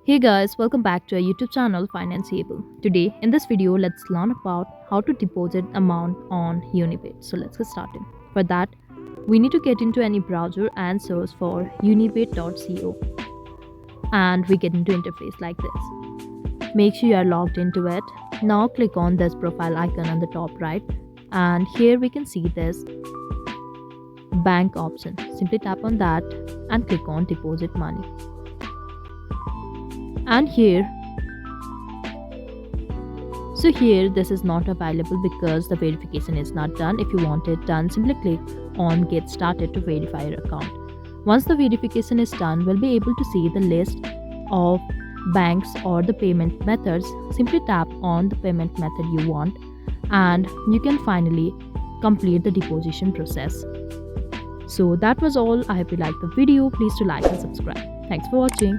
Hey guys, welcome back to our YouTube channel Financeable. Today in this video, let's learn about how to deposit amount on Unibet. So let's get started. For that, we need to get into any browser and search for unibet.co, and we get into interface like this. Make sure you are logged into it. Now click on this profile icon on the top right, and here we can see this bank option. Simply tap on that and click on deposit money. And here this is not available because the verification is not done. If you want it done, simply click on get started to verify your account. Once the verification is done, we'll be able to see the list of banks or the payment methods. Simply tap on the payment method you want and you can finally complete the deposition process. So that was all. I hope you liked the video. Please do like and subscribe. Thanks for watching.